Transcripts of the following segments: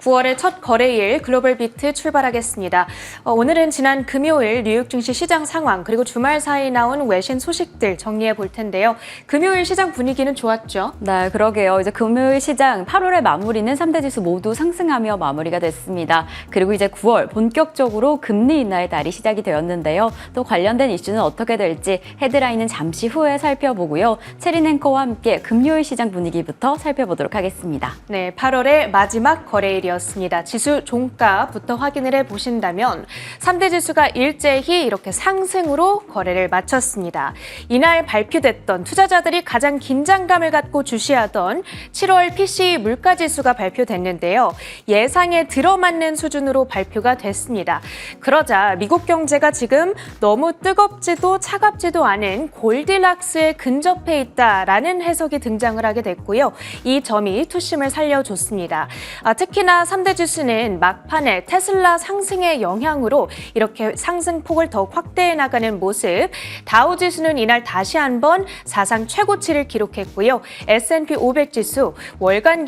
(9월의) 첫 거래일 글로벌 비트 출발하겠습니다. 오늘은 지난 금요일 뉴욕 증시 시장 상황 그리고 주말 사이 나온 외신 소식들 정리해 볼 텐데요. 금요일 시장 분위기는 좋았죠? 네, 그러게요. 이제 금요일 시장 8월의 마무리는 3대 지수 모두 상승하며 마무리가 됐습니다. 그리고 이제 9월 본격적으로 금리 인하의 달이 시작이 되었는데요. 또 관련된 이슈는 어떻게 될지 헤드라인은 잠시 후에 살펴보고요. 체린 앵커와 함께 금요일 시장 분위기부터 살펴보도록 하겠습니다. 네, 8월의 마지막 거래일이었습니다. 지수 종가부터 확인을 해보신다면 3대 지수가 일제히 이렇게 상승으로 거래를 마쳤습니다. 이날 발표됐던 투자자들이 가장 긴장감을 갖고 주시하던 7월 PCE 물가지수가 발표됐는데요. 예상에 들어맞는 수준으로 발표가 됐습니다. 그러자 미국 경제가 지금 너무 뜨겁지도 차갑지도 않은 골디락스에 근접해 있다라는 해석이 등장을 하게 됐고요. 이 점이 투심을 살려줬습니다. 특히나 3대 지수는 막판에 테슬라 상승의 영향으로 이렇게 상승폭을 더욱 확대해 나가는 모습. 다우 지수는 이날 다시 한번 사상 최고치를 기록했고요. S&P 500 지수 월간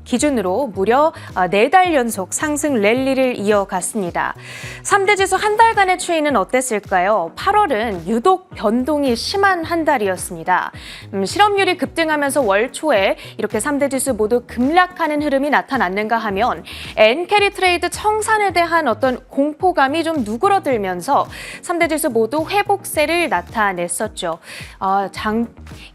기준으로 무려 4달 연속 상승 랠리를 이어갔습니다. 3대 지수 한 달간의 추이는 어땠을까요? 8월은 유독 변동이 심한 한 달이었습니다. 실업률이 급등하면서 월 초에 이렇게 3대 지수 모두 급락하는 흐름이 나타났는가 하면 엔캐리 트레이드 청산에 대한 어떤 공포감이 좀 누그러들면서 3대 지수 모두 회복세를 나타냈었죠.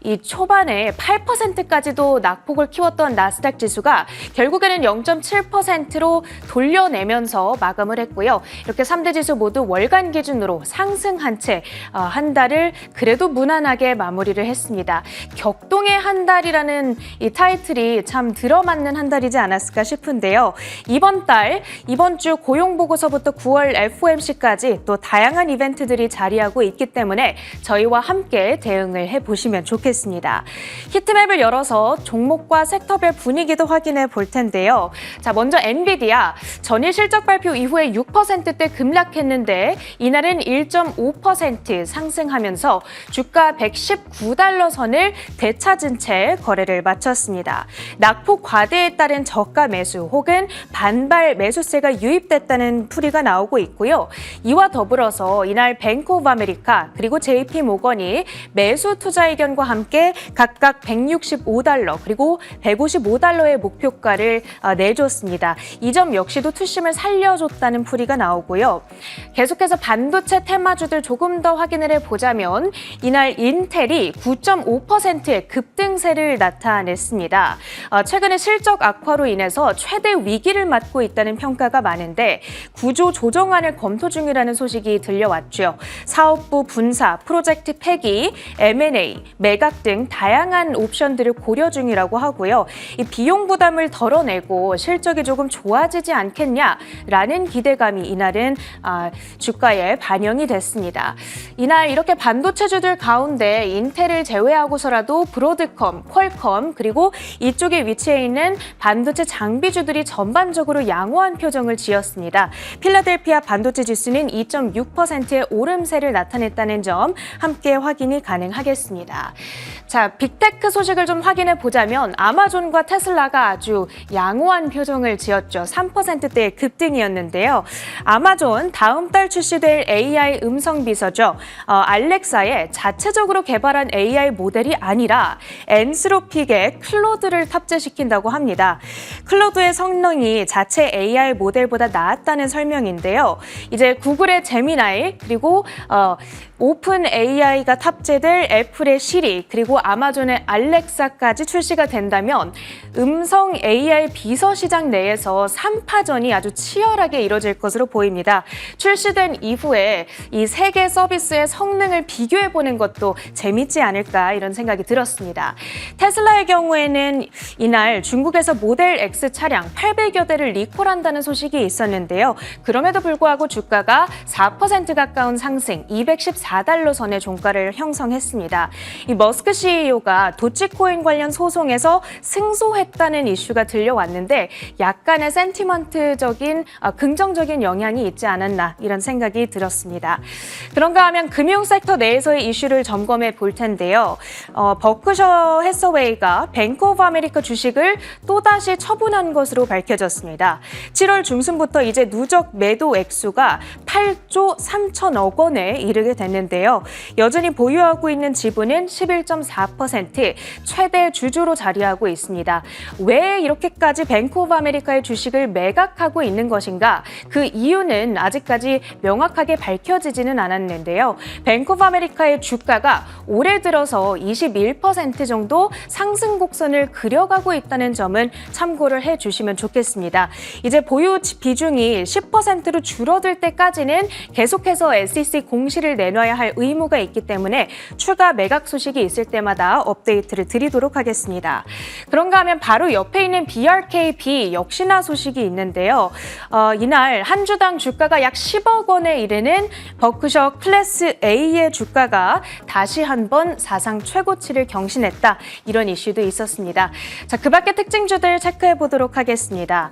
이 초반에 8%까지도 낙폭을 키웠던 나스닥 지수가 결국에는 0.7%로 돌려내면서 마감을 했고요. 이렇게 3대 지수 모두 월간 기준으로 상승한 채 한 달을 그래도 무난하게 마무리를 했습니다. 격동의 한 달이라는 이 타이틀이 참 들어맞는 한 달이지 않았을까 싶은데요. 이번 주 고용보고서부터 9월 FOMC까지 또 다양한 이벤트들이 자리하고 있기 때문에 저희와 함께 대응을 해보시면 좋겠습니다. 히트맵을 열어서 종목과 섹터별 분위기도 확인해 볼 텐데요. 자, 먼저 엔비디아 전일 실적 발표 이후에 6%대 급락했는데 이날은 1.5% 상승하면서 주가 119달러 선을 되찾은 채 거래를 마쳤습니다. 낙폭 과대에 따른 저가 매수 혹은 반발 매수세가 유입됐다는 풀이가 나오고 있고요. 이와 더불어서 이날 뱅크 오브 아메리카 그리고 JP 모건이 매수 투자 의견과 함께 각각 165달러 그리고 155달러의 목표가를 내줬습니다. 이 점 역시도 투심을 살려줬다는 풀이가 나오고요. 계속해서 반도체 테마주들 조금 더 확인을 해보자면 이날 인텔이 9.5%의 급등세를 나타냈습니다. 최근에 실적 악화로 인해서 최대 위기를 맞고 있다는 평가가 많은데 구조 조정안을 검토 중이라는 소식이 들려왔죠. 사업부 분사, 프로젝트 폐기, M&A, 매각 등 다양한 옵션들을 고려 중이라고 하고요. 이 비용 부담을 덜어내고 실적이 조금 좋아지지 않겠냐라는 기대감이 이날은 주가에 반영이 됐습니다. 이날 이렇게 반도체주들 가운데 인텔을 제외하고서라도 브로드컴, 퀄컴 그리고 이쪽에 위치해 있는 반도체 장비주들이 전반적으로 양호한 표정을 지었습니다. 필라델피아 반도체 지수는 2.6%의 오름세를 나타냈다는 점 함께 확인이 가능하겠습니다. 자, 빅테크 소식을 좀 확인해 보자면 아마존과 테슬라가 아주 양호한 표정을 지었죠. 3%대의 급등이었는데요. 아마존 다음 달 출시될 AI 음성 비서죠. 알렉사에 자체적으로 개발한 AI 모델이 아니라 엔스로픽의 클로드를 탑재시킨다고 합니다. 클로드의 성능이 자체 AI 모델보다 나았다는 설명인데요. 이제 구글의 제미나이 그리고 오픈 AI가 탑재될 애플의 시리 그리고 아마존의 알렉사까지 출시가 된다면 음성 AI 비서 시장 내에서 3파전이 아주 치열하게 이뤄질 것으로 보입니다. 출시된 이후에 이 세 개 서비스의 성능을 비교해보는 것도 재밌지 않을까 이런 생각이 들었습니다. 테슬라의 경우에는 이날 중국에서 모델 X 차량 800여 대를 리콜한다는 소식이 있었는데요. 그럼에도 불구하고 주가가 4% 가까운 상승, 214 $4 선의 종가를 형성했습니다. 이 머스크 CEO가 도치코인 관련 소송에서 승소했다는 이슈가 들려왔는데 약간의 센티먼트적인 긍정적인 영향이 있지 않았나 이런 생각이 들었습니다. 그런가 하면 금융 섹터 내에서의 이슈를 점검해 볼 텐데요. 버크셔 해서웨이가 뱅크 오브 아메리카 주식을 또다시 처분한 것으로 밝혀졌습니다. 7월 중순부터 이제 누적 매도 액수가 8조 3천억 원에 이르게 됐는데요. 여전히 보유하고 있는 지분은 11.4%, 최대 주주로 자리하고 있습니다. 왜 이렇게까지 뱅크 오브 아메리카의 주식을 매각하고 있는 것인가? 그 이유는 아직까지 명확하게 밝혀지지는 않았는데요. 뱅크 오브 아메리카의 주가가 올해 들어서 21% 정도 상승 곡선을 그려가고 있다는 점은 참고를 해주시면 좋겠습니다. 이제 보유 비중이 10%로 줄어들 때까지는 계속해서 SEC 공시를 내놔야 할 의무가 있기 때문에 추가 매각 소식이 있을 때마다 업데이트를 드리도록 하겠습니다. 그런가 하면 바로 옆에 있는 BRKB 역시나 소식이 있는데요. 이날 한 주당 주가가 약 10억 원에 이르는 버크셔 클래스 A의 주가가 다시 한번 사상 최고치를 경신했다. 이런 이슈도 있었습니다. 자, 그 밖의 특징주들 체크해 보도록 하겠습니다.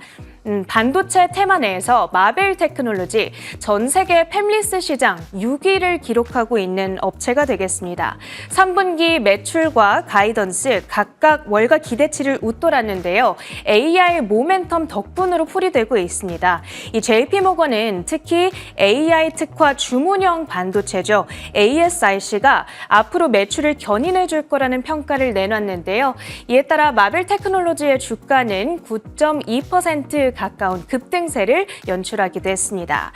반도체 테마 내에서 마벨 테크놀로지 전 세계 팹리스 시장 6위를 기록하고 있는 업체가 되겠습니다. 3분기 매출과 가이던스 각각 월가 기대치를 웃돌았는데요. AI 모멘텀 덕분으로 풀이되고 있습니다. 이 JP모건은 특히 AI 특화 주문형 반도체죠. ASIC가 앞으로 매출을 견인해 줄 거라는 평가를 내놨는데요. 이에 따라 마벨 테크놀로지의 주가는 9.2% 가까운 급등세를 연출하기도 했습니다.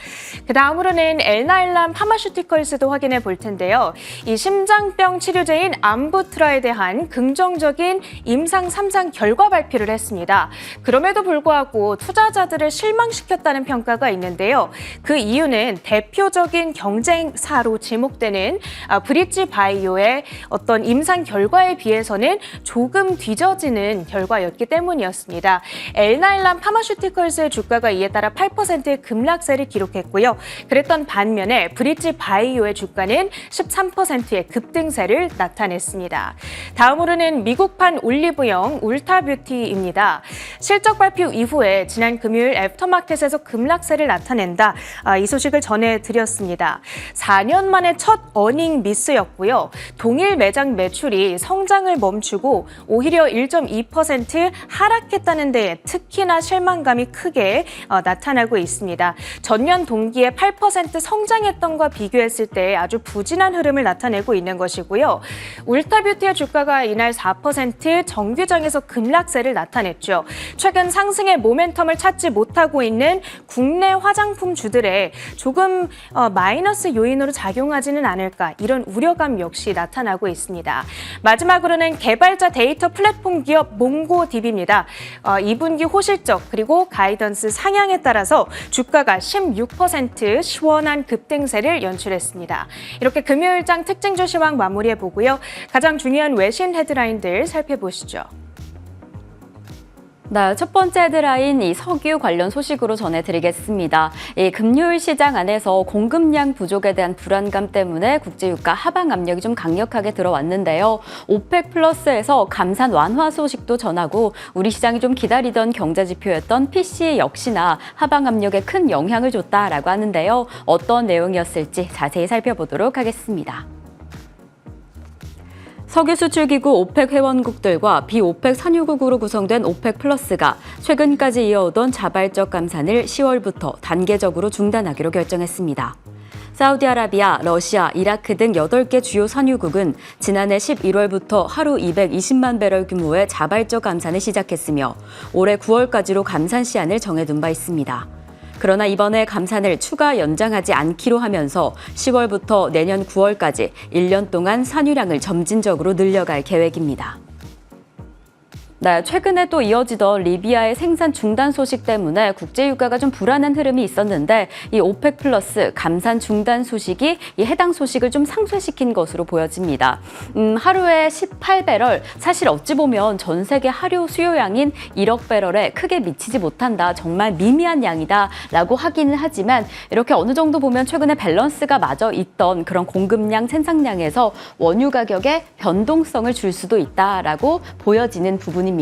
그 다음으로는 엘나일람 파마슈티컬스도 확인해 볼 텐데요. 이 심장병 치료제인 암부트라에 대한 긍정적인 임상 3상 결과 발표를 했습니다. 그럼에도 불구하고 투자자들을 실망시켰다는 평가가 있는데요. 그 이유는 대표적인 경쟁사로 지목되는 브릿지 바이오의 어떤 임상 결과에 비해서는 조금 뒤처지는 결과였기 때문이었습니다. 엘나일람 파마슈티컬스의 주가가 이에 따라 8%의 급락세를 기록했고요. 그랬던 반면에 브릿지 바이오의 주가는 13%의 급등세를 나타냈습니다. 다음으로는 미국판 올리브영 울타뷰티입니다. 실적 발표 이후에 지난 금요일 애프터마켓에서 급락세를 나타낸다. 이 소식을 전해드렸습니다. 4년 만에 첫 어닝 미스였고요. 동일 매장 매출이 성장을 멈추고 오히려 1.2% 하락했다는 데 특히나 실망감이 크게 나타나고 있습니다. 전년 동기에 8% 성장했던과 비교했을 때 아주 부진한 흐름을 나타내고 있는 것이고요. 울타뷰티의 주가가 이날 4% 정규장에서 급락세를 나타냈죠. 최근 상승의 모멘텀을 찾지 못하고 있는 국내 화장품 주들에 조금 마이너스 요인으로 작용하지는 않을까 이런 우려감 역시 나타나고 있습니다. 마지막으로는 개발자 데이터 플랫폼 기업 몽고DB입니다. 2분기 호실적 그리고 가이던스 상향에 따라서 주가가 16% 시원한 급등세를 연출했습니다. 이렇게 금요일장 특징주 시황 마무리해보고요. 가장 중요한 외신 헤드라인들 살펴보시죠. 네, 첫 번째 헤드라인 이 석유 관련 소식으로 전해드리겠습니다. 이 금요일 시장 안에서 공급량 부족에 대한 불안감 때문에 국제유가 하방 압력이 좀 강력하게 들어왔는데요. 오펙 플러스에서 감산 완화 소식도 전하고 우리 시장이 좀 기다리던 경제 지표였던 PCE 역시나 하방 압력에 큰 영향을 줬다라고 하는데요. 어떤 내용이었을지 자세히 살펴보도록 하겠습니다. 석유 수출기구 오펙 회원국들과 비오펙 산유국으로 구성된 오펙 플러스가 최근까지 이어오던 자발적 감산을 10월부터 단계적으로 중단하기로 결정했습니다. 사우디아라비아, 러시아, 이라크 등 8개 주요 산유국은 지난해 11월부터 하루 220만 배럴 규모의 자발적 감산을 시작했으며 올해 9월까지로 감산 시한을 정해둔 바 있습니다. 그러나 이번에 감산을 추가 연장하지 않기로 하면서 10월부터 내년 9월까지 1년 동안 산유량을 점진적으로 늘려갈 계획입니다. 네, 최근에 또 이어지던 리비아의 생산 중단 소식 때문에 국제 유가가 좀 불안한 흐름이 있었는데 이 오펙 플러스 감산 중단 소식이 이 해당 소식을 좀 상쇄시킨 것으로 보여집니다. 하루에 18배럴, 사실 어찌 보면 전 세계 하류 수요량인 1억 배럴에 크게 미치지 못한다. 정말 미미한 양이다라고 하기는 하지만 이렇게 어느 정도 보면 최근에 밸런스가 맞아 있던 그런 공급량, 생산량에서 원유 가격에 변동성을 줄 수도 있다라고 보여지는 부분입니다.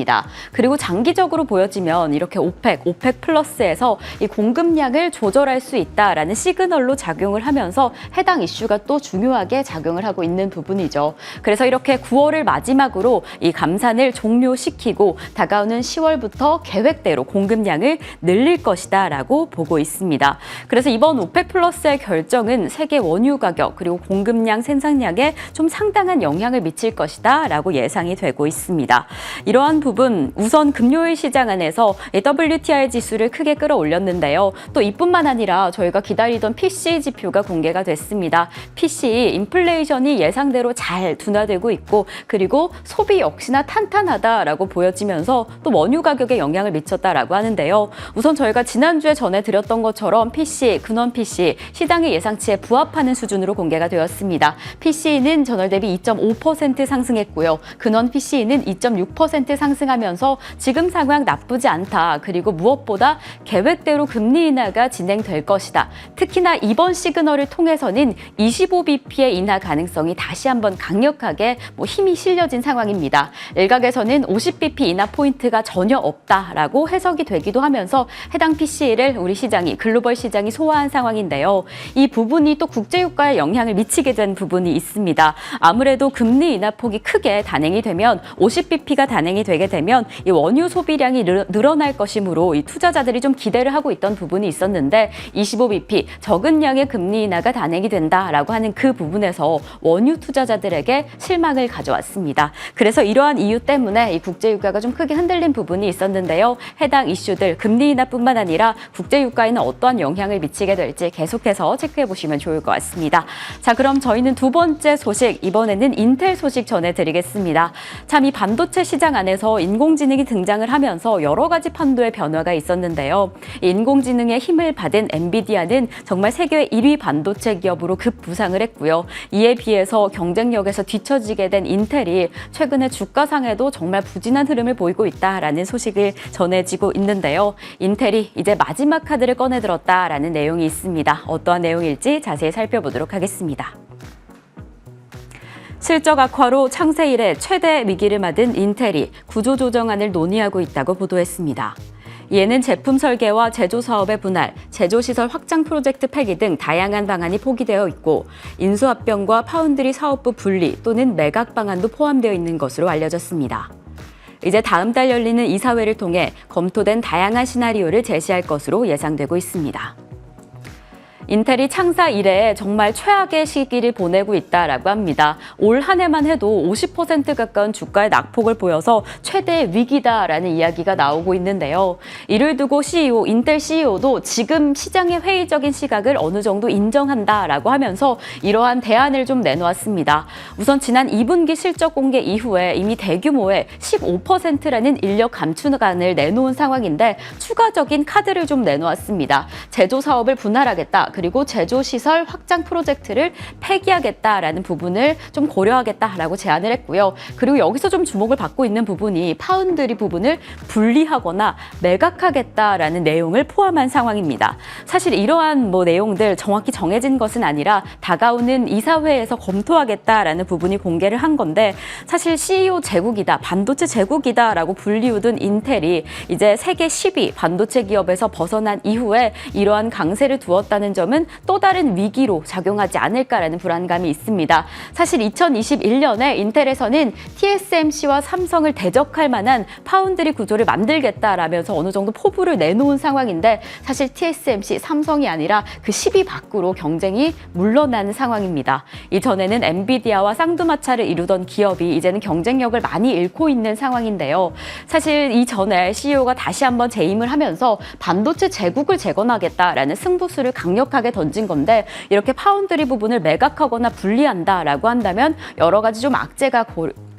그리고 장기적으로 보여지면 이렇게 오펙 플러스에서 이 공급량을 조절할 수 있다라는 시그널로 작용을 하면서 해당 이슈가 또 중요하게 작용을 하고 있는 부분이죠. 그래서 이렇게 9월을 마지막으로 이 감산을 종료시키고 다가오는 10월부터 계획대로 공급량을 늘릴 것이다라고 보고 있습니다. 그래서 이번 오펙 플러스의 결정은 세계 원유 가격 그리고 공급량, 생산량에 좀 상당한 영향을 미칠 것이다라고 예상이 되고 있습니다. 이러한 부분 우선 금요일 시장 안에서 WTI 지수를 크게 끌어올렸는데요. 또 이뿐만 아니라 저희가 기다리던 PCE 지표가 공개가 됐습니다. PCE 인플레이션이 예상대로 잘 둔화되고 있고 그리고 소비 역시나 탄탄하다라고 보여지면서 또 원유 가격에 영향을 미쳤다라고 하는데요. 우선 저희가 지난주에 전해드렸던 것처럼 PCE, 근원 PCE 시장의 예상치에 부합하는 수준으로 공개가 되었습니다. PCE는 전월 대비 2.5% 상승했고요. 근원 PCE는 2.6% 상승하면서 지금 상황 나쁘지 않다. 그리고 무엇보다 계획대로 금리 인하가 진행될 것이다. 특히나 이번 시그널을 통해서는 25bp의 인하 가능성이 다시 한번 강력하게 힘이 실려진 상황입니다. 일각에서는 50bp 인하 포인트가 전혀 없다라고 해석이 되기도 하면서 해당 PCE를 우리 시장이 글로벌 시장이 소화한 상황인데요. 이 부분이 또 국제유가에 영향을 미치게 된 부분이 있습니다. 아무래도 금리 인하 폭이 크게 단행이 되면 50bp가 단행이 되게 되면 이 원유 소비량이 늘어날 것이므로 이 투자자들이 좀 기대를 하고 있던 부분이 있었는데 25bp 적은 양의 금리 인하가 단행이 된다라고 하는 그 부분에서 원유 투자자들에게 실망을 가져왔습니다. 그래서 이러한 이유 때문에 이 국제유가가 좀 크게 흔들린 부분이 있었는데요. 해당 이슈들 금리 인하뿐만 아니라 국제유가에는 어떠한 영향을 미치게 될지 계속해서 체크해 보시면 좋을 것 같습니다. 자, 그럼 저희는 두 번째 소식, 이번에는 인텔 소식 전해드리겠습니다. 참 이 반도체 시장 안에서 인공지능이 등장을 하면서 여러 가지 판도의 변화가 있었는데요. 인공지능의 힘을 받은 엔비디아는 정말 세계 1위 반도체 기업으로 급부상을 했고요. 이에 비해서 경쟁력에서 뒤처지게 된 인텔이 최근에 주가상에도 정말 부진한 흐름을 보이고 있다라는 소식을 전해지고 있는데요. 인텔이 이제 마지막 카드를 꺼내들었다라는 내용이 있습니다. 어떠한 내용일지 자세히 살펴보도록 하겠습니다. 실적 악화로 창세 이래 최대 위기를 맞은 인텔이 구조조정안을 논의하고 있다고 보도했습니다. 이에는 제품 설계와 제조 사업의 분할, 제조시설 확장 프로젝트 폐기 등 다양한 방안이 포기되어 있고 인수합병과 파운드리 사업부 분리 또는 매각 방안도 포함되어 있는 것으로 알려졌습니다. 이제 다음 달 열리는 이사회를 통해 검토된 다양한 시나리오를 제시할 것으로 예상되고 있습니다. 인텔이 창사 이래 정말 최악의 시기를 보내고 있다라고 합니다. 올 한 해만 해도 50% 가까운 주가의 낙폭을 보여서 최대 위기다라는 이야기가 나오고 있는데요. 이를 두고 인텔 CEO도 지금 시장의 회의적인 시각을 어느 정도 인정한다라고 하면서 이러한 대안을 좀 내놓았습니다. 우선 지난 2분기 실적 공개 이후에 이미 대규모의 15%라는 인력 감축안을 내놓은 상황인데 추가적인 카드를 좀 내놓았습니다. 제조 사업을 분할하겠다. 그리고 제조시설 확장 프로젝트를 폐기하겠다라는 부분을 좀 고려하겠다라고 제안을 했고요. 그리고 여기서 좀 주목을 받고 있는 부분이 파운드리 부분을 분리하거나 매각하겠다라는 내용을 포함한 상황입니다. 사실 이러한 내용들 정확히 정해진 것은 아니라 다가오는 이사회에서 검토하겠다라는 부분이 공개를 한 건데 사실 CEO 제국이다, 반도체 제국이다라고 불리우던 인텔이 이제 세계 10위 반도체 기업에서 벗어난 이후에 이러한 강세를 두었다는 점은 또 다른 위기로 작용하지 않을까라는 불안감이 있습니다. 사실 2021년에 인텔에서는 TSMC와 삼성을 대적할 만한 파운드리 구조를 만들겠다라면서 어느 정도 포부를 내놓은 상황인데 사실 TSMC, 삼성이 아니라 그 10위 밖으로 경쟁이 물러나는 상황입니다. 이전에는 엔비디아와 쌍두마차를 이루던 기업이 이제는 경쟁력을 많이 잃고 있는 상황인데요. 사실 이전에 CEO가 다시 한번 재임을 하면서 반도체 제국을 재건하겠다라는 승부수를 강력하게 던진 건데 이렇게 파운드리 부분을 매각하거나 분리한다라고 한다면 여러 가지 좀 악재가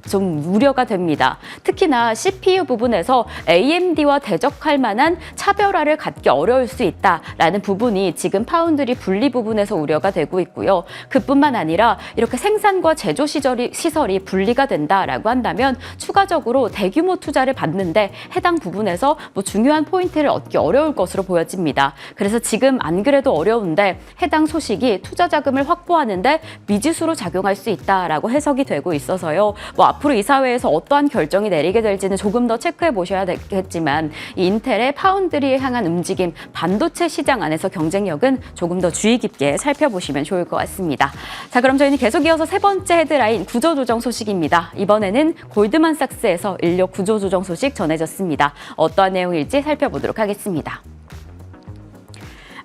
좀 우려가 됩니다. 특히나 CPU 부분에서 AMD와 대적할 만한 차별화를 갖기 어려울 수 있다라는 부분이 지금 파운드리 분리 부분에서 우려가 되고 있고요. 그뿐만 아니라 이렇게 생산과 제조 시설이 분리가 된다라고 한다면 추가적으로 대규모 투자를 받는데 해당 부분에서 중요한 포인트를 얻기 어려울 것으로 보여집니다. 그래서 지금 안 그래도 어려운데 해당 소식이 투자 자금을 확보하는데 미지수로 작용할 수 있다라고 해석이 되고 있어서요. 앞으로 이사회에서 어떠한 결정이 내리게 될지는 조금 더 체크해 보셔야 되겠지만 이 인텔의 파운드리에 향한 움직임, 반도체 시장 안에서 경쟁력은 조금 더 주의 깊게 살펴보시면 좋을 것 같습니다. 자, 그럼 저희는 계속 이어서 세 번째 헤드라인 구조조정 소식입니다. 이번에는 골드만삭스에서 인력 구조조정 소식 전해졌습니다. 어떠한 내용일지 살펴보도록 하겠습니다.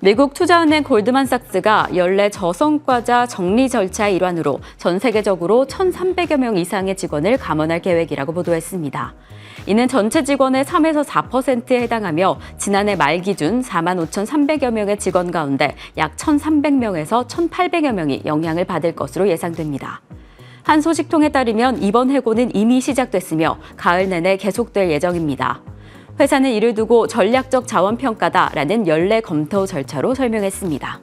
미국 투자은행 골드만삭스가 연례 저성과자 정리 절차의 일환으로 전 세계적으로 1,300여 명 이상의 직원을 감원할 계획이라고 보도했습니다. 이는 전체 직원의 3에서 4%에 해당하며 지난해 말 기준 45,300여 명의 직원 가운데 약 1,300명에서 1,800여 명이 영향을 받을 것으로 예상됩니다. 한 소식통에 따르면 이번 해고는 이미 시작됐으며 가을 내내 계속될 예정입니다. 회사는 이를 두고 전략적 자원평가다라는 연례 검토 절차로 설명했습니다.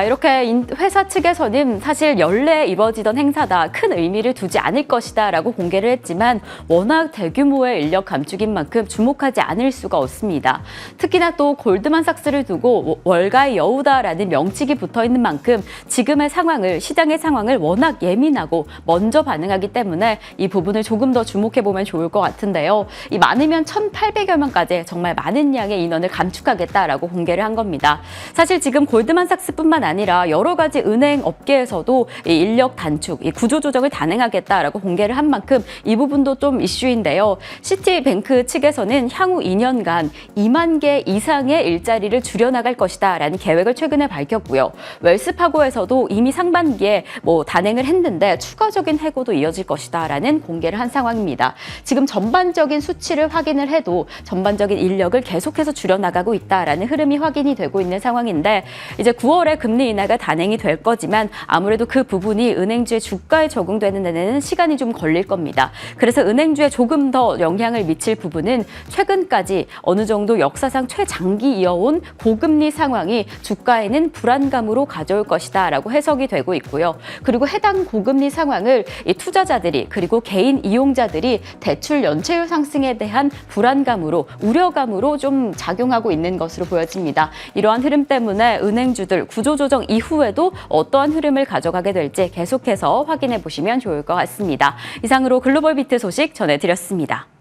이렇게 회사 측에서는 사실 연례에 이뤄지던 행사다, 큰 의미를 두지 않을 것이다 라고 공개를 했지만 워낙 대규모의 인력 감축인 만큼 주목하지 않을 수가 없습니다. 특히나 또 골드만삭스를 두고 월가의 여우다라는 명칭이 붙어있는 만큼 지금의 상황을, 시장의 상황을 워낙 예민하고 먼저 반응하기 때문에 이 부분을 조금 더 주목해보면 좋을 것 같은데요. 이 많으면 1,800여 명까지 정말 많은 양의 인원을 감축하겠다라고 공개를 한 겁니다. 사실 지금 골드만삭스뿐만 아니라 여러 가지 은행 업계에서도 이 인력 단축, 이 구조조정을 단행하겠다라고 공개를 한 만큼 이 부분도 좀 이슈인데요. 시티뱅크 측에서는 향후 2년간 2만 개 이상의 일자리를 줄여나갈 것이다라는 계획을 최근에 밝혔고요. 웰스파고에서도 이미 상반기에 단행을 했는데 추가적인 해고도 이어질 것이다라는 공개를 한 상황입니다. 지금 전반적인 수치를 확인을 해도 전반적인 인력을 계속해서 줄여나가고 있다라는 흐름이 확인이 되고 있는 상황인데 이제 9월에 금리 인하가 단행이 될 거지만 아무래도 그 부분이 은행주의 주가에 적용되는 데는 시간이 좀 걸릴 겁니다. 그래서 은행주에 조금 더 영향을 미칠 부분은 최근까지 어느 정도 역사상 최장기 이어온 고금리 상황이 주가에는 불안감으로 가져올 것이다라고 해석이 되고 있고요. 그리고 해당 고금리 상황을 이 투자자들이 그리고 개인 이용자들이 대출 연체율 상승에 대한 불안감으로, 우려감으로 좀 작용하고 있는 것으로 보여집니다. 이러한 흐름 때문에 은행주들 구조조정 이후에도 어떠한 흐름을 가져가게 될지 계속해서 확인해 보시면 좋을 것 같습니다. 이상으로 글로벌 비트 소식 전해드렸습니다.